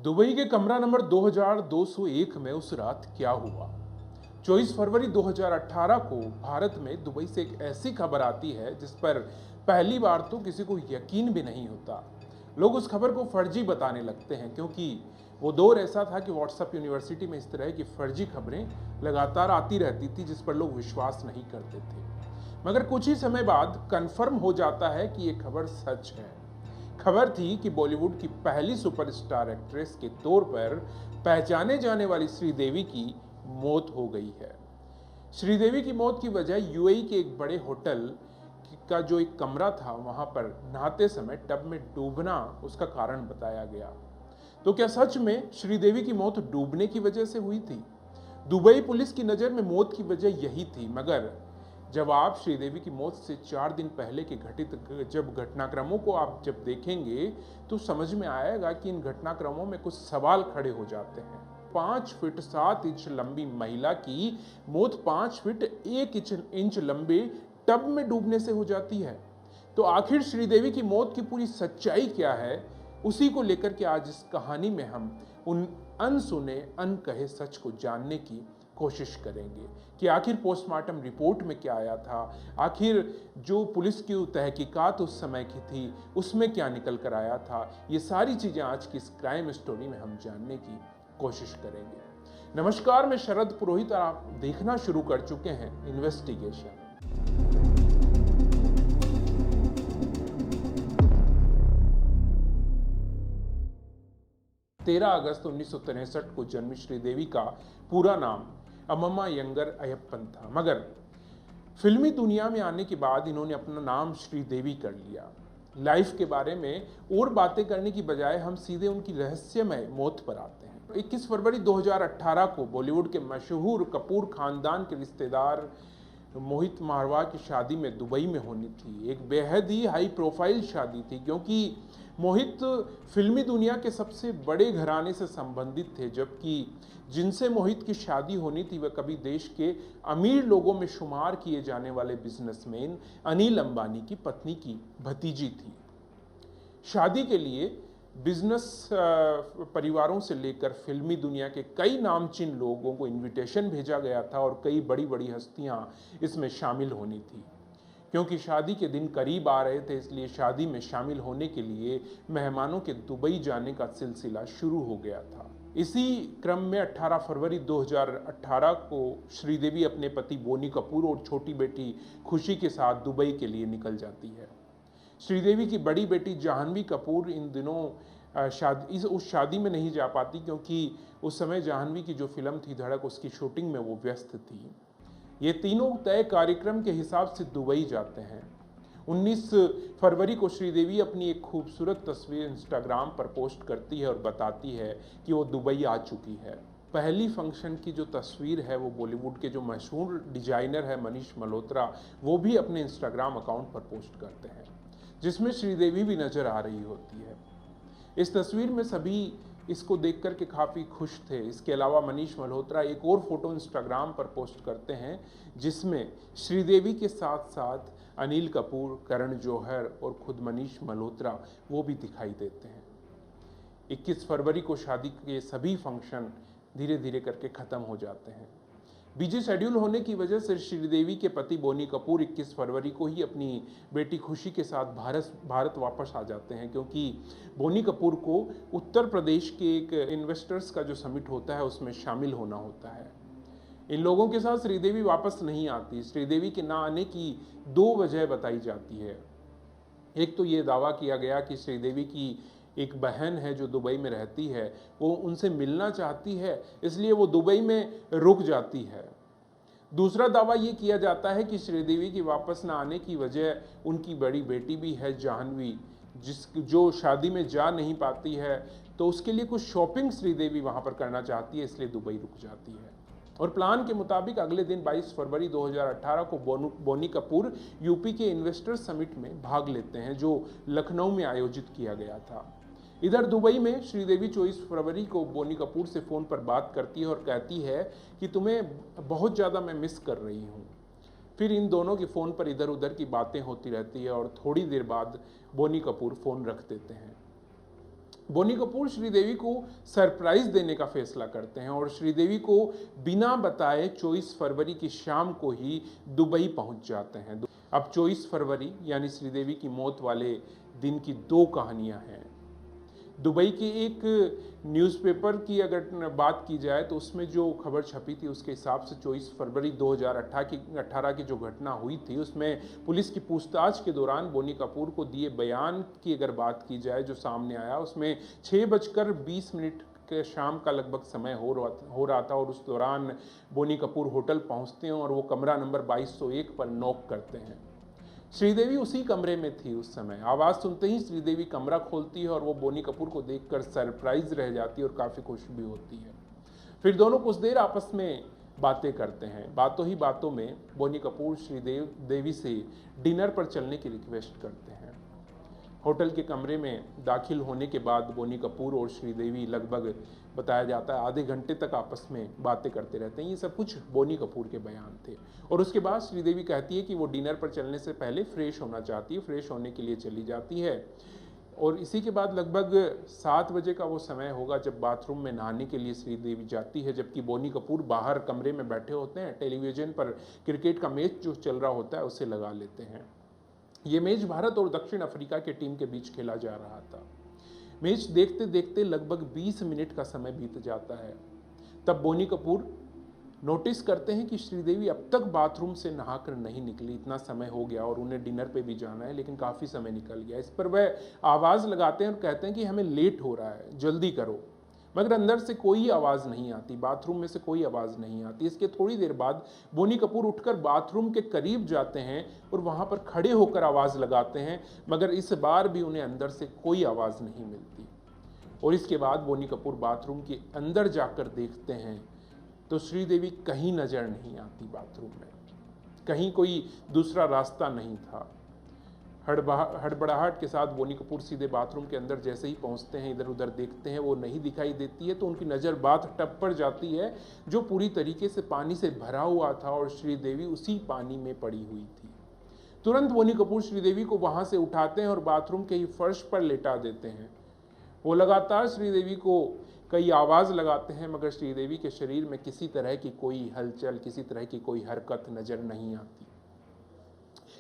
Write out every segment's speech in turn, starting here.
Dubai के कमरा number 2201 में उस रात क्या हुआ। 24 फरवरी 2018 को भारत में दुबई से एक ऐसी खबर आती है जिस पर पहली बार तो किसी को यकीन भी नहीं होता। लोग उस खबर को फर्जी बताने लगते हैं क्योंकि वो दौर ऐसा था कि व्हाट्सएप यूनिवर्सिटी में इस तरह की फर्जी खबरें लगातार आती रहती थी जिस पर लोग विश्वास नहीं करते थे। मगर कुछ ही समय बाद कन्फर्म हो जाता है कि ये खबर सच है। खबर थी कि बॉलीवुड की पहली सुपरस्टार एक्ट्रेस के तौर पर पहचाने जाने वाली श्रीदेवी की मौत हो गई है। श्रीदेवी की मौत की वजह यूएई के एक बड़े होटल का जो एक कमरा था वहां पर नहाते समय टब में डूबना उसका कारण बताया गया। तो क्या सच में श्रीदेवी की मौत डूबने की वजह से हुई थी? दुबई पुलिस की नज़र में मौत की वजह यही थी, मगर जब आप श्रीदेवी की मौत से 4 दिन पहले के घटित जब घटनाक्रमों को आप जब देखेंगे तो समझ में आएगा कि इन घटनाक्रमों में कुछ सवाल खड़े हो जाते हैं। 5 फीट 7 इंच लंबी महिला की मौत 5 फीट 1 इंच लंबे टब में डूबने से हो जाती है। तो आखिर श्रीदेवी की मौत की पूरी सच्चाई क्या है, उसी को लेकर के आज इस कहानी में हम उन अनसुने अनकहे सच को जानने की कोशिश करेंगे कि आखिर पोस्टमार्टम रिपोर्ट में क्या आया था, आखिर जो पुलिस की तहकीकात उस समय की थी उसमें क्या निकल कर आया था। ये सारी चीज़ें आज की इस क्राइम स्टोरी में हम जानने की कोशिश करेंगे। नमस्कार, मैं शरद पुरोहित और आप देखना शुरू कर चुके हैं इन्वेस्टिगेशन। 13 अगस्त 1963 को जन्मी श्रीदेवी का पूरा नाम अम्मा यंगर अयप्पन था, मगर फिल्मी दुनिया में आने के बाद इन्होंने अपना नाम श्रीदेवी कर लिया। लाइफ के बारे में और बातें करने की बजाय हम सीधे उनकी रहस्यमय मौत पर आते हैं। 21 फरवरी 2018 को बॉलीवुड के मशहूर कपूर खानदान के रिश्तेदार मोहित मारवा की शादी में दुबई में होनी थी। एक बेहद ही हाई प्रोफाइल शादी थी क्योंकि मोहित फिल्मी दुनिया के सबसे बड़े घराने से संबंधित थे, जबकि जिनसे मोहित की शादी होनी थी वह कभी देश के अमीर लोगों में शुमार किए जाने वाले बिजनेसमैन अनिल अंबानी की पत्नी की भतीजी थी। शादी के लिए बिजनेस परिवारों से लेकर फिल्मी दुनिया के कई नामचीन लोगों को इनविटेशन भेजा गया था और कई बड़ी बड़ी हस्तियां इसमें शामिल होनी थी। क्योंकि शादी के दिन करीब आ रहे थे, इसलिए शादी में शामिल होने के लिए मेहमानों के दुबई जाने का सिलसिला शुरू हो गया था। इसी क्रम में 18 फरवरी 2018 को श्रीदेवी अपने पति बोनी कपूर और छोटी बेटी खुशी के साथ दुबई के लिए निकल जाती है। श्रीदेवी की बड़ी बेटी जाह्नवी कपूर इन दिनों उस शादी में नहीं जा पाती क्योंकि उस समय जाह्नवी की जो फिल्म थी धड़क, उसकी शूटिंग में वो व्यस्त थी। ये तीनों तय कार्यक्रम के हिसाब से दुबई जाते हैं। 19 फरवरी को श्रीदेवी अपनी एक खूबसूरत तस्वीर इंस्टाग्राम पर पोस्ट करती है और बताती है कि वो दुबई आ चुकी है। पहली फंक्शन की जो तस्वीर है वो बॉलीवुड के जो मशहूर डिजाइनर है मनीष मल्होत्रा, वो भी अपने इंस्टाग्राम अकाउंट पर पोस्ट करते हैं, जिसमें श्रीदेवी भी नजर आ रही होती है। इस तस्वीर में सभी इसको देख कर के काफ़ी खुश थे। इसके अलावा मनीष मल्होत्रा एक और फोटो इंस्टाग्राम पर पोस्ट करते हैं जिसमें श्रीदेवी के साथ साथ अनिल कपूर, करण जौहर और खुद मनीष मल्होत्रा वो भी दिखाई देते हैं। 21 फरवरी को शादी के सभी फंक्शन धीरे धीरे करके ख़त्म हो जाते हैं। बिजी शेड्यूल होने की वजह से श्रीदेवी के पति बोनी कपूर 21 फरवरी को ही अपनी बेटी खुशी के साथ भारत वापस आ जाते हैं, क्योंकि बोनी कपूर को उत्तर प्रदेश के एक इन्वेस्टर्स का जो समिट होता है उसमें शामिल होना होता है। इन लोगों के साथ श्रीदेवी वापस नहीं आती। श्रीदेवी के ना आने की 2 वजह बताई जाती है। एक तो ये दावा किया गया कि श्रीदेवी की एक बहन है जो दुबई में रहती है, वो उनसे मिलना चाहती है, इसलिए वो दुबई में रुक जाती है। दूसरा दावा ये किया जाता है कि श्रीदेवी की वापस न आने की वजह उनकी बड़ी बेटी भी है जाह्नवी, जो शादी में जा नहीं पाती है, तो उसके लिए कुछ शॉपिंग श्रीदेवी वहाँ पर करना चाहती है, इसलिए दुबई रुक जाती है। और प्लान के मुताबिक अगले दिन 22 फरवरी 2018 को बोनी कपूर यूपी के इन्वेस्टर समिट में भाग लेते हैं जो लखनऊ में आयोजित किया गया था। इधर दुबई में श्रीदेवी 24 फरवरी को बोनी कपूर से फ़ोन पर बात करती है और कहती है कि तुम्हें बहुत ज़्यादा मैं मिस कर रही हूँ। फिर इन दोनों के फ़ोन पर इधर उधर की बातें होती रहती है और थोड़ी देर बाद बोनी कपूर फ़ोन रख देते हैं। बोनी कपूर श्रीदेवी को सरप्राइज देने का फैसला करते हैं और श्रीदेवी को बिना बताए 24 फरवरी की शाम को ही दुबई पहुंच जाते हैं। अब 24 फरवरी यानी श्रीदेवी की मौत वाले दिन की दो कहानियां हैं। दुबई के एक न्यूज़पेपर की अगर बात की जाए तो उसमें जो खबर छपी थी उसके हिसाब से 24 फरवरी 2018 की जो घटना हुई थी उसमें पुलिस की पूछताछ के दौरान बोनी कपूर को दिए बयान की अगर बात की जाए जो सामने आया उसमें 6:20 के शाम का लगभग समय हो रहा था और उस दौरान बोनी कपूर होटल पहुंचते हैं और वो कमरा नंबर 2201 पर नॉक करते हैं। श्रीदेवी उसी कमरे में थी उस समय। आवाज़ सुनते ही श्रीदेवी कमरा खोलती है और वो बोनी कपूर को देखकर सरप्राइज रह जाती है और काफ़ी खुश भी होती है। फिर दोनों कुछ देर आपस में बातें करते हैं। बातों ही बातों में बोनी कपूर श्रीदेवी से डिनर पर चलने की रिक्वेस्ट करते हैं। होटल के कमरे में दाखिल होने के बाद बोनी कपूर और श्रीदेवी लगभग बताया जाता है आधे घंटे तक आपस में बातें करते रहते हैं। ये सब कुछ बोनी कपूर के बयान थे। और उसके बाद श्रीदेवी कहती है कि वो डिनर पर चलने से पहले फ्रेश होना चाहती है, फ्रेश होने के लिए चली जाती है। और इसी के बाद लगभग 7 बजे का वो समय होगा जब बाथरूम में नहाने के लिए श्रीदेवी जाती है, जबकि बोनी कपूर बाहर कमरे में बैठे होते हैं। टेलीविज़न पर क्रिकेट का मैच जो चल रहा होता है उसे लगा लेते हैं। ये मैच भारत और दक्षिण अफ्रीका के टीम के बीच खेला जा रहा था। मैच देखते देखते लगभग 20 मिनट का समय बीत जाता है। तब बोनी कपूर नोटिस करते हैं कि श्रीदेवी अब तक बाथरूम से नहाकर नहीं निकली। इतना समय हो गया और उन्हें डिनर पे भी जाना है लेकिन काफ़ी समय निकल गया। इस पर वह आवाज़ लगाते हैं और कहते हैं कि हमें लेट हो रहा है, जल्दी करो। मगर अंदर से कोई आवाज़ नहीं आती, बाथरूम में से कोई आवाज़ नहीं आती। इसके थोड़ी देर बाद बोनी कपूर उठकर बाथरूम के करीब जाते हैं और वहाँ पर खड़े होकर आवाज़ लगाते हैं, मगर इस बार भी उन्हें अंदर से कोई आवाज़ नहीं मिलती। और इसके बाद बोनी कपूर बाथरूम के अंदर जाकर देखते हैं तो श्रीदेवी कहीं नज़र नहीं आती। बाथरूम में कहीं कोई दूसरा रास्ता नहीं था। हड़बड़ाहट के साथ बोनी कपूर सीधे बाथरूम के अंदर जैसे ही पहुंचते हैं, इधर उधर देखते हैं, वो नहीं दिखाई देती है। तो उनकी नज़र बाथ टब पर जाती है जो पूरी तरीके से पानी से भरा हुआ था और श्रीदेवी उसी पानी में पड़ी हुई थी। तुरंत बोनी कपूर श्रीदेवी को वहां से उठाते हैं और बाथरूम के ही फर्श पर लेटा देते हैं। वो लगातार श्रीदेवी को कई आवाज़ लगाते हैं मगर श्रीदेवी के शरीर में किसी तरह की कोई हलचल, किसी तरह की कोई हरकत नज़र नहीं आती।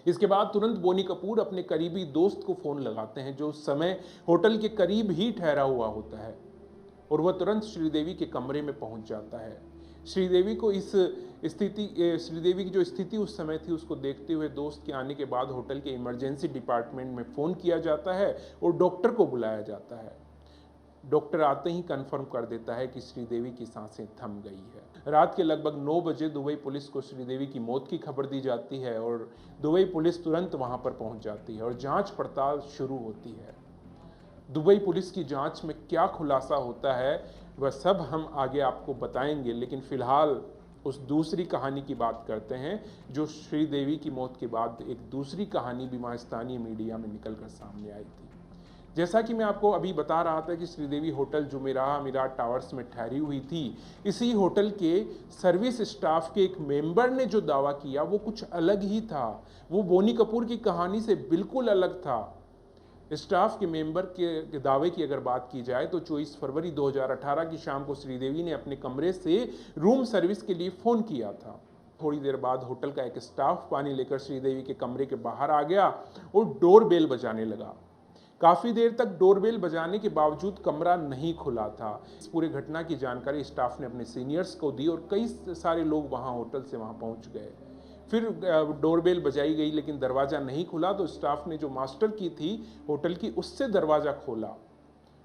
इसके बाद तुरंत बोनी कपूर अपने करीबी दोस्त को फ़ोन लगाते हैं जो उस समय होटल के करीब ही ठहरा हुआ होता है और वह तुरंत श्रीदेवी के कमरे में पहुंच जाता है। श्रीदेवी की जो स्थिति उस समय थी उसको देखते हुए दोस्त के आने के बाद होटल के इमरजेंसी डिपार्टमेंट में फ़ोन किया जाता है और डॉक्टर को बुलाया जाता है। डॉक्टर आते ही कंफर्म कर देता है कि श्रीदेवी की सांसें थम गई है। रात के लगभग 9 बजे दुबई पुलिस को श्रीदेवी की मौत की खबर दी जाती है और दुबई पुलिस तुरंत वहां पर पहुंच जाती है और जांच पड़ताल शुरू होती है। दुबई पुलिस की जांच में क्या खुलासा होता है वह सब हम आगे आपको बताएंगे, लेकिन फिलहाल उस दूसरी कहानी की बात करते हैं जो श्रीदेवी की मौत के बाद एक दूसरी कहानी भी वहाँ स्थानीय मीडिया में निकलकर सामने आई थी। जैसा कि मैं आपको अभी बता रहा था कि श्रीदेवी होटल जुमेराह अमीरात टावर्स में ठहरी हुई थी। इसी होटल के सर्विस स्टाफ के एक मेंबर ने जो दावा किया वो कुछ अलग ही था। वो बोनी कपूर की कहानी से बिल्कुल अलग था। स्टाफ के मेंबर के दावे की अगर बात की जाए तो 24 फरवरी 2018 की शाम को श्रीदेवी ने अपने कमरे से रूम सर्विस के लिए फ़ोन किया था। थोड़ी देर बाद होटल का एक स्टाफ पानी लेकर श्रीदेवी के कमरे के बाहर आ गया और डोर बेल बजाने लगा। काफ़ी देर तक डोरबेल बजाने के बावजूद कमरा नहीं खुला था। इस पूरे घटना की जानकारी स्टाफ ने अपने सीनियर्स को दी और कई सारे लोग वहां होटल से वहां पहुंच गए। फिर डोरबेल बजाई गई लेकिन दरवाज़ा नहीं खुला तो स्टाफ ने जो मास्टर की थी होटल की उससे दरवाज़ा खोला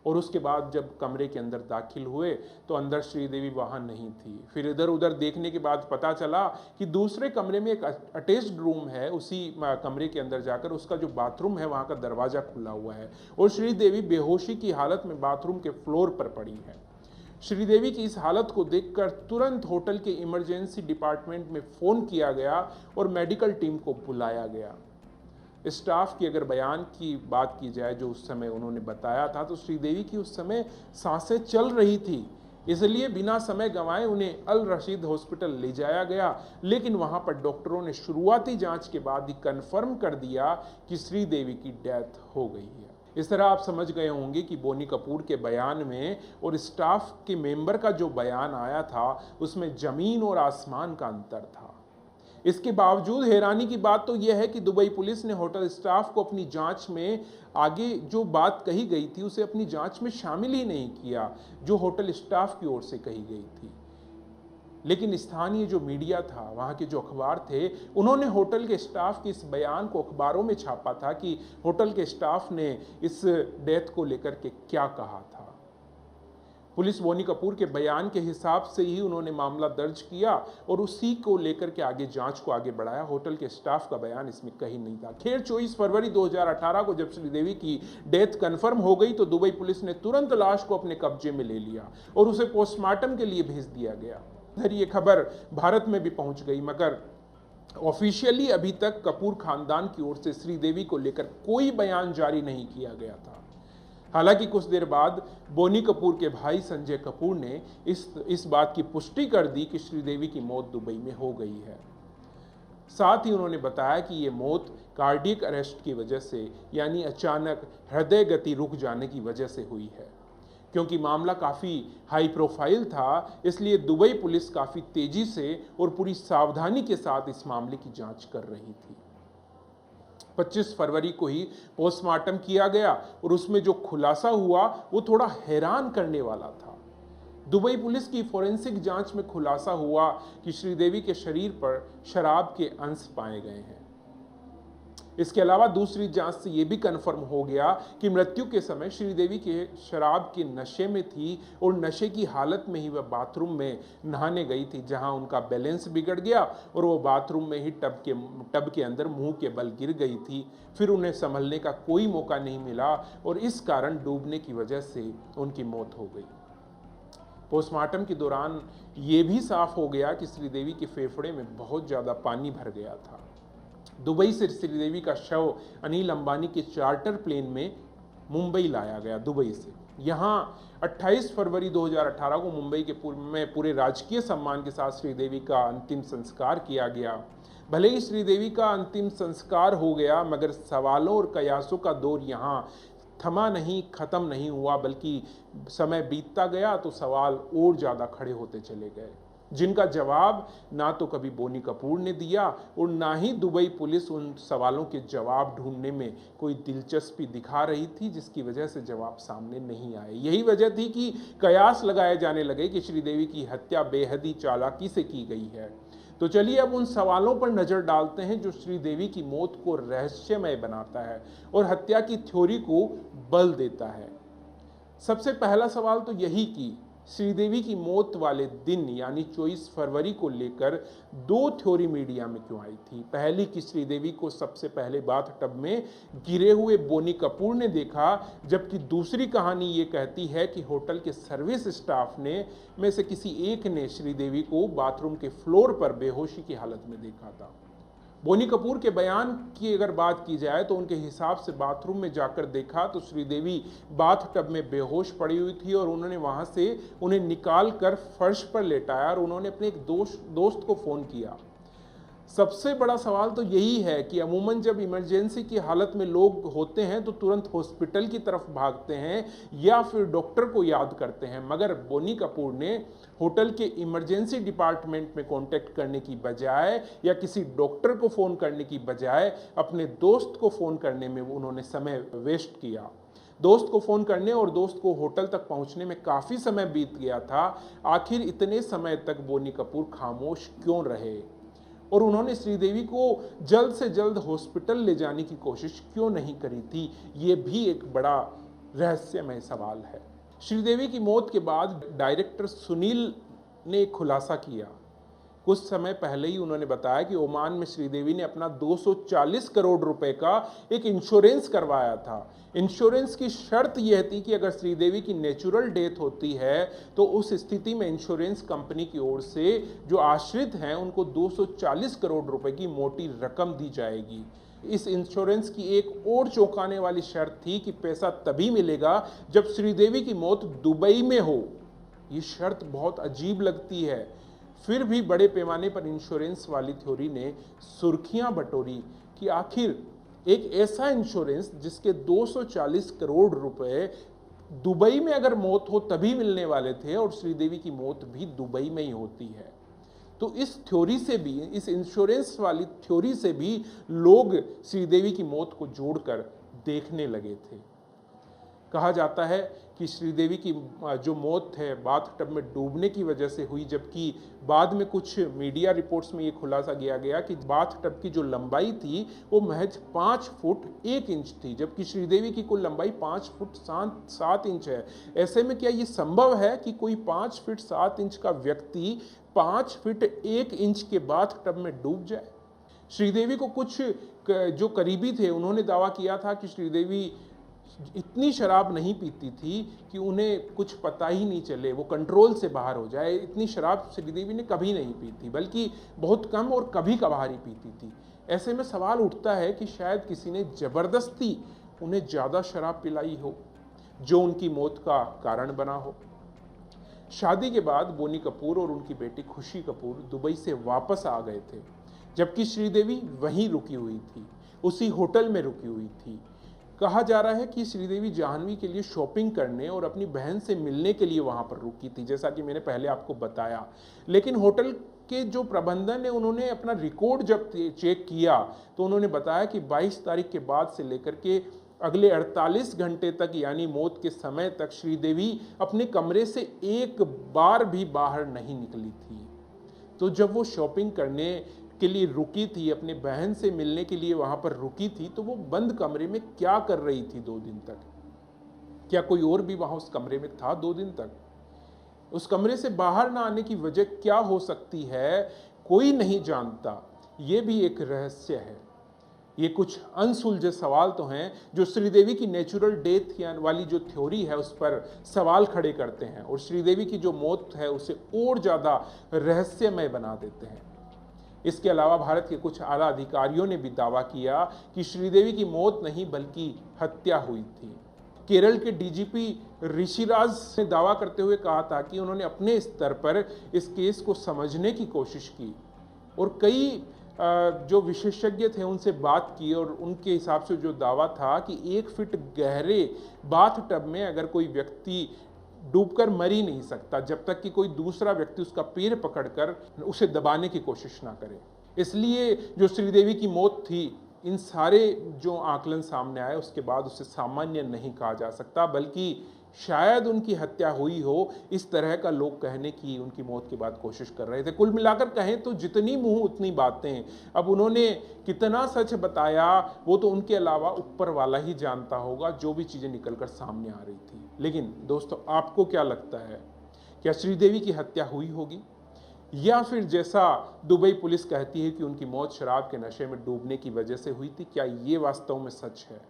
और उसके बाद जब कमरे के अंदर दाखिल हुए तो अंदर श्रीदेवी वहाँ नहीं थी। फिर इधर उधर देखने के बाद पता चला कि दूसरे कमरे में एक अटैच्ड रूम है। उसी कमरे के अंदर जाकर उसका जो बाथरूम है वहाँ का दरवाज़ा खुला हुआ है और श्रीदेवी बेहोशी की हालत में बाथरूम के फ्लोर पर पड़ी है। श्रीदेवी की इस हालत को देखकर तुरंत होटल के इमरजेंसी डिपार्टमेंट में फ़ोन किया गया और मेडिकल टीम को बुलाया गया। स्टाफ की अगर बयान की बात की जाए जो उस समय उन्होंने बताया था तो श्रीदेवी की उस समय सांसें चल रही थी, इसलिए बिना समय गंवाए उन्हें अल रशीद हॉस्पिटल ले जाया गया। लेकिन वहां पर डॉक्टरों ने शुरुआती जांच के बाद ही कंफर्म कर दिया कि श्रीदेवी की डेथ हो गई है। इस तरह आप समझ गए होंगे कि बोनी कपूर के बयान में और स्टाफ के मेंबर का जो बयान आया था उसमें जमीन और आसमान का अंतर था। इसके बावजूद हैरानी की बात तो यह है कि दुबई पुलिस ने होटल स्टाफ को अपनी जांच में आगे जो बात कही गई थी उसे अपनी जांच में शामिल ही नहीं किया जो होटल स्टाफ की ओर से कही गई थी। लेकिन स्थानीय जो मीडिया था, वहाँ के जो अखबार थे, उन्होंने होटल के स्टाफ के इस बयान को अखबारों में छापा था कि होटल के स्टाफ ने इस डेथ को लेकर के क्या कहा था। पुलिस बोनी कपूर के बयान के हिसाब से ही उन्होंने मामला दर्ज किया और उसी को लेकर के आगे जांच को आगे बढ़ाया। होटल के स्टाफ का बयान इसमें कहीं नहीं था। खैर 24 फरवरी 2018 को जब श्रीदेवी की डेथ कंफर्म हो गई तो दुबई पुलिस ने तुरंत लाश को अपने कब्जे में ले लिया और उसे पोस्टमार्टम के लिए भेज दिया गया। इधर ये खबर भारत में भी पहुंच गई, मगर ऑफिशियली अभी तक कपूर खानदान की ओर से श्रीदेवी को लेकर कोई बयान जारी नहीं किया गया था। हालांकि कुछ देर बाद बोनी कपूर के भाई संजय कपूर ने इस बात की पुष्टि कर दी कि श्रीदेवी की मौत दुबई में हो गई है। साथ ही उन्होंने बताया कि ये मौत कार्डियक अरेस्ट की वजह से, यानी अचानक हृदय गति रुक जाने की वजह से हुई है। क्योंकि मामला काफ़ी हाई प्रोफाइल था, इसलिए दुबई पुलिस काफ़ी तेजी से और पूरी सावधानी के साथ इस मामले की जांच कर रही थी। 25 फरवरी को ही पोस्टमार्टम किया गया और उसमें जो खुलासा हुआ वो थोड़ा हैरान करने वाला था। दुबई पुलिस की फोरेंसिक जांच में खुलासा हुआ कि श्रीदेवी के शरीर पर शराब के अंश पाए गए हैं। इसके अलावा दूसरी जांच से यह भी कंफर्म हो गया कि मृत्यु के समय श्रीदेवी के शराब के नशे में थी और नशे की हालत में ही वह बाथरूम में नहाने गई थी, जहां उनका बैलेंस बिगड़ गया और वो बाथरूम में ही टब के अंदर मुंह के बल गिर गई थी। फिर उन्हें संभलने का कोई मौका नहीं मिला और इस कारण डूबने की वजह से उनकी मौत हो गई। पोस्टमार्टम के दौरान ये भी साफ हो गया कि श्रीदेवी के फेफड़े में बहुत ज़्यादा पानी भर गया था। दुबई से श्रीदेवी का शव अनिल अंबानी के चार्टर प्लेन में मुंबई लाया गया दुबई से। यहाँ 28 फरवरी 2018 को मुंबई के पूरे राजकीय सम्मान के साथ श्रीदेवी का अंतिम संस्कार किया गया। भले ही श्रीदेवी का अंतिम संस्कार हो गया, मगर सवालों और कयासों का दौर यहाँ थमा नहीं, खत्म नहीं हुआ, बल्कि समय बीतता गया तो सवाल और ज़्यादा खड़े होते चले गए, जिनका जवाब ना तो कभी बोनी कपूर ने दिया और ना ही दुबई पुलिस उन सवालों के जवाब ढूंढने में कोई दिलचस्पी दिखा रही थी, जिसकी वजह से जवाब सामने नहीं आए। यही वजह थी कि कयास लगाए जाने लगे कि श्रीदेवी की हत्या बेहद चालाकी से की गई है। तो चलिए अब उन सवालों पर नजर डालते हैं जो श्रीदेवी की मौत को रहस्यमय बनाता है और हत्या की थ्योरी को बल देता है। सबसे पहला सवाल तो यही कि श्रीदेवी की मौत वाले दिन यानी 24 फरवरी को लेकर दो थ्योरी मीडिया में क्यों आई थी। पहली कि श्रीदेवी को सबसे पहले बाथटब में गिरे हुए बोनी कपूर ने देखा, जबकि दूसरी कहानी ये कहती है कि होटल के सर्विस स्टाफ में से किसी एक ने श्रीदेवी को बाथरूम के फ्लोर पर बेहोशी की हालत में देखा था। बोनी कपूर के बयान की अगर बात की जाए तो उनके हिसाब से बाथरूम में जाकर देखा तो श्रीदेवी बाथटब में बेहोश पड़ी हुई थी और उन्होंने वहां से उन्हें निकाल कर फर्श पर लेटाया और उन्होंने अपने एक दोस्त को फ़ोन किया। सबसे बड़ा सवाल तो यही है कि अमूमन जब इमरजेंसी की हालत में लोग होते हैं तो तुरंत हॉस्पिटल की तरफ भागते हैं या फिर डॉक्टर को याद करते हैं, मगर बोनी कपूर ने होटल के इमरजेंसी डिपार्टमेंट में कांटेक्ट करने की बजाय या किसी डॉक्टर को फ़ोन करने की बजाय अपने दोस्त को फ़ोन करने में उन्होंने समय वेस्ट किया। दोस्त को फ़ोन करने और दोस्त को होटल तक पहुंचने में काफ़ी समय बीत गया था। आखिर इतने समय तक बोनी कपूर खामोश क्यों रहे और उन्होंने श्रीदेवी को जल्द से जल्द हॉस्पिटल ले जाने की कोशिश क्यों नहीं करी थी, ये भी एक बड़ा रहस्यमय सवाल है। श्रीदेवी की मौत के बाद डायरेक्टर सुनील ने एक खुलासा किया। कुछ समय पहले ही उन्होंने बताया कि ओमान में श्रीदेवी ने अपना 240 करोड़ रुपए का एक इंश्योरेंस करवाया था। इंश्योरेंस की शर्त यह थी कि अगर श्रीदेवी की नेचुरल डेथ होती है तो उस स्थिति में इंश्योरेंस कंपनी की ओर से जो आश्रित हैं उनको 240 करोड़ रुपए की मोटी रकम दी जाएगी। इस इंश्योरेंस की एक और चौंकाने वाली शर्त थी कि पैसा तभी मिलेगा जब श्रीदेवी की मौत दुबई में हो। ये शर्त बहुत अजीब लगती है, फिर भी बड़े पैमाने पर इंश्योरेंस वाली थ्योरी ने सुर्खियां बटोरी कि आखिर एक ऐसा इंश्योरेंस जिसके 240 करोड़ रुपए दुबई में अगर मौत हो तभी मिलने वाले थे, और श्रीदेवी की मौत भी दुबई में ही होती है। तो इस थ्योरी से भी, इस इंश्योरेंस वाली थ्योरी से भी लोग श्रीदेवी की मौत को जोड़कर देखने लगे थे। कहा जाता है कि श्रीदेवी की जो मौत है बाथटब में डूबने की वजह से हुई, जबकि बाद में कुछ मीडिया रिपोर्ट्स में ये खुलासा किया गया कि बाथटब की जो लंबाई थी वो महज 5 फुट 1 इंच थी, जबकि श्रीदेवी की कुल लंबाई 5 फुट 7 इंच है। ऐसे में क्या ये संभव है कि कोई 5 फीट 7 इंच का व्यक्ति 5 फीट 1 इंच के बाथटब में डूब जाए? श्रीदेवी को कुछ जो करीबी थे उन्होंने दावा किया था कि श्रीदेवी इतनी शराब नहीं पीती थी कि उन्हें कुछ पता ही नहीं चले, वो कंट्रोल से बाहर हो जाए। इतनी शराब श्रीदेवी ने कभी नहीं पी थी, बल्कि बहुत कम और कभी कभार ही पीती थी। ऐसे में सवाल उठता है कि शायद किसी ने जबरदस्ती उन्हें ज़्यादा शराब पिलाई हो, जो उनकी मौत का कारण बना हो। शादी के बाद बोनी कपूर और उनकी बेटी खुशी कपूर दुबई से वापस आ गए थे, जबकि श्रीदेवी वहीं रुकी हुई थी, उसी होटल में रुकी हुई थी। कहा जा रहा है कि श्रीदेवी जाह्नवी के लिए शॉपिंग करने और अपनी बहन से मिलने के लिए वहां पर रुकी थी, जैसा कि मैंने पहले आपको बताया। लेकिन होटल के जो प्रबंधन है उन्होंने अपना रिकॉर्ड जब चेक किया तो उन्होंने बताया कि 22 तारीख के बाद से लेकर के अगले 48 घंटे तक, यानी मौत के समय तक, श्रीदेवी अपने कमरे से एक बार भी बाहर नहीं निकली थी। तो जब वो शॉपिंग करने के लिए रुकी थी, अपने बहन से मिलने के लिए वहां पर रुकी थी, तो वो बंद कमरे में क्या कर रही थी 2 दिन तक? क्या कोई और भी वहां उस कमरे में था 2 दिन तक? उस कमरे से बाहर ना आने की वजह क्या हो सकती है, कोई नहीं जानता। ये भी एक रहस्य है। ये कुछ अनसुलझे सवाल तो हैं जो श्रीदेवी की नेचुरल डेथ वाली जो थ्योरी है उस पर सवाल खड़े करते हैं, और श्रीदेवी की जो मौत है उसे और ज़्यादा रहस्यमय बना देते हैं। इसके अलावा भारत के कुछ आला अधिकारियों ने भी दावा किया कि श्रीदेवी की मौत नहीं बल्कि हत्या हुई थी। केरल के डीजीपी ऋषिराज ने दावा करते हुए कहा था कि उन्होंने अपने स्तर पर इस केस को समझने की कोशिश की और कई जो विशेषज्ञ थे उनसे बात की, और उनके हिसाब से जो दावा था कि 1 फीट गहरे बाथटब में अगर कोई व्यक्ति डूबकर मर ही नहीं सकता जब तक कि कोई दूसरा व्यक्ति उसका पैर पकड़कर उसे दबाने की कोशिश ना करे। इसलिए जो श्रीदेवी की मौत थी, इन सारे जो आकलन सामने आए उसके बाद उसे सामान्य नहीं कहा जा सकता, बल्कि शायद उनकी हत्या हुई हो, इस तरह का लोग कहने की उनकी मौत के बाद कोशिश कर रहे थे। कुल मिलाकर कहें तो जितनी मुंह उतनी बातें। अब उन्होंने कितना सच बताया वो तो उनके अलावा ऊपर वाला ही जानता होगा, जो भी चीज़ें निकलकर सामने आ रही थी। लेकिन दोस्तों, आपको क्या लगता है, क्या श्रीदेवी की हत्या हुई होगी, या फिर जैसा दुबई पुलिस कहती है कि उनकी मौत शराब के नशे में डूबने की वजह से हुई थी? क्या ये वास्तव में सच है?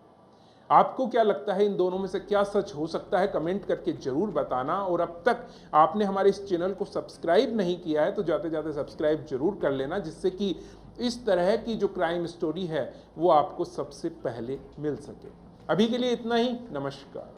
आपको क्या लगता है, इन दोनों में से क्या सच हो सकता है? कमेंट करके जरूर बताना। और अब तक आपने हमारे इस चैनल को सब्सक्राइब नहीं किया है तो जाते जाते सब्सक्राइब जरूर कर लेना, जिससे कि इस तरह की जो क्राइम स्टोरी है वो आपको सबसे पहले मिल सके। अभी के लिए इतना ही। नमस्कार।